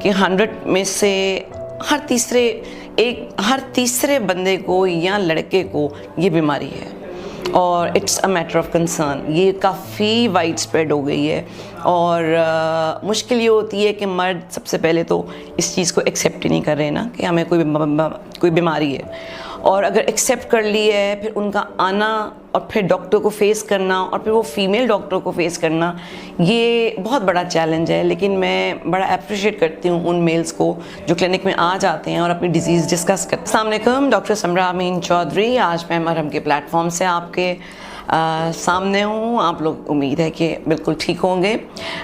کہ 100 میں سے ہر تیسرے بندے کو یا لڑکے کو یہ بیماری ہے، اور it's a matter of concern. یہ کافی وائڈ اسپریڈ ہو گئی ہے، اور مشکل یہ ہوتی ہے کہ مرد سب سے پہلے تو اس چیز کو ایکسیپٹ ہی نہیں کر رہے نا کہ ہمیں کوئی بیماری ہے، اور اگر ایکسیپٹ کر لی ہے پھر ان کا آنا اور پھر ڈاکٹر کو فیس کرنا اور پھر وہ فیمیل ڈاکٹر کو فیس کرنا، یہ بہت بڑا چیلنج ہے. لیکن میں بڑا اپریشیٹ کرتی ہوں ان میلز کو جو کلینک میں آ جاتے ہیں اور اپنی ڈیزیز ڈسکس کرتے ہیں. السلام علیکم، ڈاکٹر سمرا امین چودھری. آج میں مرہم کے پلیٹ فارم سے آپ کے سامنے ہوں. آپ لوگ امید ہے کہ بالکل ٹھیک ہوں گے.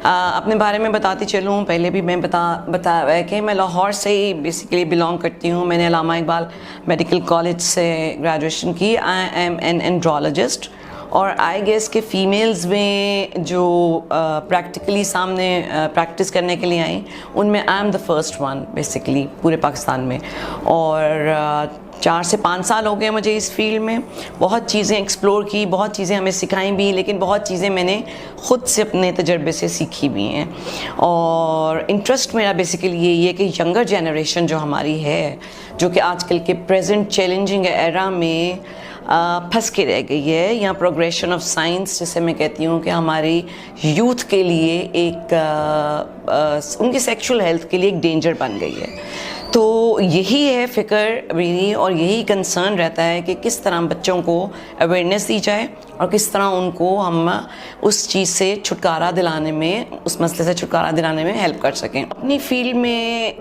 اپنے بارے میں بتاتی چلوں، پہلے بھی میں بتایا کہ میں لاہور سے ہی بیسیکلی بلانگ کرتی ہوں. میں نے علامہ اقبال میڈیکل کالج سے گریجویشن کی. آئی ایم این اینڈرولوجسٹ، اور آئی گیس کہ فیمیلز میں جو پریکٹیکلی سامنے پریکٹس کرنے کے لیے آئیں ان میں I am the first one basically پورے پاکستان میں. اور 4 سے 5 سال ہو گئے مجھے اس فیلڈ میں. بہت چیزیں ایکسپلور کی، بہت چیزیں ہمیں سکھائیں بھی، لیکن بہت چیزیں میں نے خود سے اپنے تجربے سے سیکھی بھی ہیں. اور انٹرسٹ میرا بیسیکلی یہی ہے کہ ینگر جنریشن جو ہماری ہے، جو کہ آج کل کے پریزنٹ چیلنجنگ ایرا میں پھنس کے رہ گئی ہے، یا پروگریشن آف سائنس جسے میں کہتی ہوں کہ ہماری یوتھ کے لیے ایک ان کی سیکشول ہیلتھ کے لیے ایک ڈینجر بن گئی ہے. تو یہی ہے فکر میری، اور یہی کنسرن رہتا ہے کہ کس طرح بچوں کو اویئرنیس دی جائے اور کس طرح ان کو ہم اس چیز سے چھٹکارا دلانے میں، اس مسئلے سے چھٹکارا دلانے میں ہیلپ کر سکیں. اپنی فیلڈ میں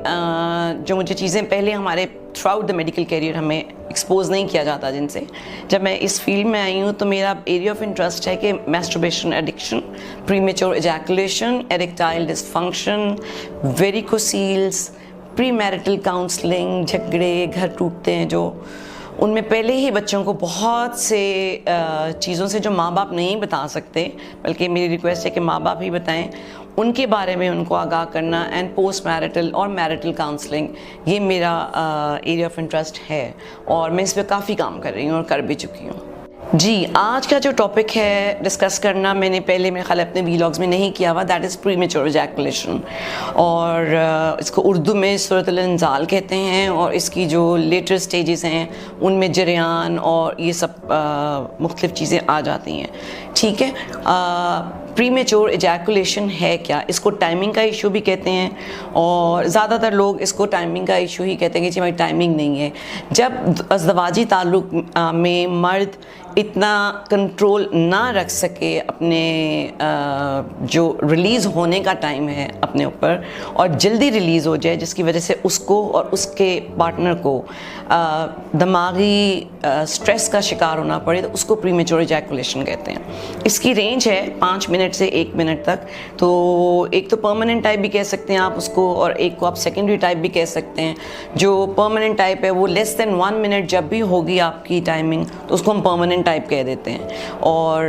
جو مجھے چیزیں پہلے ہمارے throughout the medical career ہمیں ایکسپوز نہیں کیا جاتا، جن سے جب میں اس فیلڈ میں آئی ہوں تو میرا ایریا آف انٹرسٹ ہے کہ میسٹربیشن ایڈکشن، پری میچور ایجیکولیشن، ایریکٹائل ڈسفنکشن، ویریکوسیلز، پری میرٹل کاؤنسلنگ، جھگڑے گھر ٹوٹتے ہیں جو، ان میں پہلے ہی بچوں کو بہت سے چیزوں سے جو ماں باپ نہیں بتا سکتے، بلکہ میری ریکویسٹ ہے کہ ماں باپ ہی بتائیں، ان کے بارے میں ان کو آگاہ کرنا. اینڈ پوسٹ میرٹل اور میرٹل کاؤنسلنگ، یہ میرا ایریا آف انٹرسٹ ہے، اور میں اس پہ کافی کام کر رہی ہوں اور کر بھی چکی ہوں. جی، آج کا جو ٹاپک ہے ڈسکس کرنا، میں نے پہلے میرے خیال اپنے ویلاگز میں نہیں کیا ہوا، دیٹ از پری میچور ایجیکولیشن، اور اس کو اردو میں صورت الانزال کہتے ہیں. اور اس کی جو لیٹر سٹیجز ہیں ان میں جریان اور یہ سب مختلف چیزیں آ جاتی ہیں. ٹھیک ہے، پری میچور ایجیکولیشن ہے کیا؟ اس کو ٹائمنگ کا ایشو بھی کہتے ہیں، اور زیادہ تر لوگ اس کو ٹائمنگ کا ایشو ہی کہتے ہیں کہ جی ہماری ٹائمنگ نہیں ہے. جب ازدواجی تعلق میں مرد اتنا کنٹرول نہ رکھ سکے اپنے جو ریلیز ہونے کا ٹائم ہے اپنے اوپر، اور جلدی ریلیز ہو جائے، جس کی وجہ سے اس کو اور اس کے پارٹنر کو دماغی سٹریس کا شکار ہونا پڑے، تو اس کو پری میچور ایجیکولیشن کہتے ہیں. اس کی رینج ہے 5 منٹ سے 1 منٹ تک. تو ایک تو پرماننٹ ٹائپ بھی کہہ سکتے ہیں آپ اس کو، اور ایک کو آپ سیکنڈری ٹائپ بھی کہہ سکتے ہیں. جو پرماننٹ ٹائپ ہے وہ لیس دین 1 منٹ جب بھی ہوگی آپ کی ٹائمنگ، تو اس کو ہم پرماننٹ ٹائپ کہہ دیتے ہیں، اور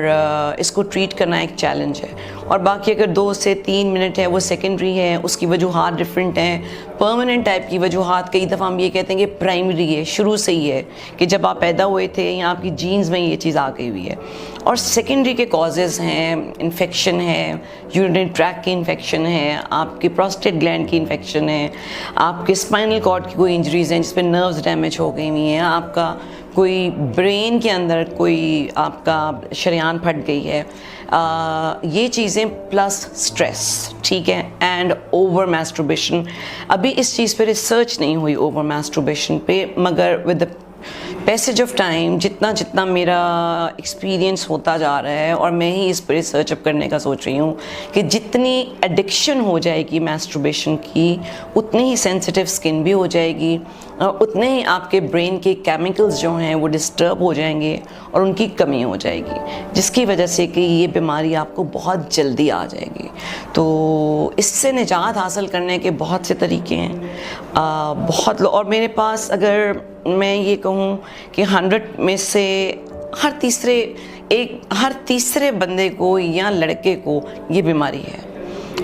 اس کو ٹریٹ کرنا ایک چیلنج ہے. اور باقی اگر 2 سے 3 منٹ ہے وہ سیکنڈری ہے، اس کی وجوہات ڈفرینٹ ہیں. پرماننٹ ٹائپ کی وجوہات کئی دفعہ ہم یہ کہتے ہیں کہ پرائمری ہے، شروع سے ہی ہے، کہ جب آپ پیدا ہوئے تھے یا آپ کی جینز میں یہ چیز آ گئی ہوئی ہے. اور سیکنڈری کے کازز ہیں، انفیکشن ہے، یورینری ٹریک کی انفیکشن ہے، آپ کی پروسٹیٹ گلینڈ کی انفیکشن ہے، آپ کے اسپائنل کارڈ کی کوئی انجریز ہیں جس پہ نروز ڈیمیج ہو گئی ہوئی ہیں، آپ کا کوئی برین کے اندر کوئی آپ کا شریان پھٹ گئی ہے، یہ چیزیں پلس سٹریس. ٹھیک ہے، اینڈ اوور میسٹربیشن. ابھی اس چیز پہ ریسرچ نہیں ہوئی اوور میسٹربیشن پہ، مگر with the passage of time جتنا میرا ایکسپیرینس ہوتا جا رہا ہے، اور میں ہی اس پہ ریسرچ اب کرنے کا سوچ رہی ہوں کہ جتنی ایڈکشن ہو جائے گی میسٹربیشن کی، اتنی ہی سینسیٹیو اسکن بھی ہو جائے گی، اور اتنے ہی آپ کے برین کے کیمیکلز جو ہیں وہ ڈسٹرب ہو جائیں گے اور ان کی کمی ہو جائے گی، جس کی وجہ سے کہ یہ بیماری آپ کو بہت جلدی آ جائے گی. تو اس سے نجات حاصل کرنے کے بہت سے طریقے ہیں، بہت لوگ. اور میرے پاس اگر میں یہ کہوں کہ 100 میں سے ہر تیسرے بندے کو یا لڑکے کو یہ بیماری ہے،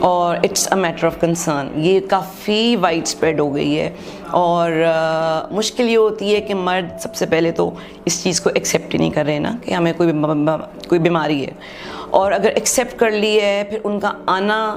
اور it's a matter of concern. یہ کافی وائڈ اسپریڈ ہو گئی ہے، اور مشکل یہ ہوتی ہے کہ مرد سب سے پہلے تو اس چیز کو ایکسیپٹ ہی نہیں کر رہے نا کہ ہمیں کوئی بیماری ہے، اور اگر ایکسیپٹ کر لی ہے پھر ان کا آنا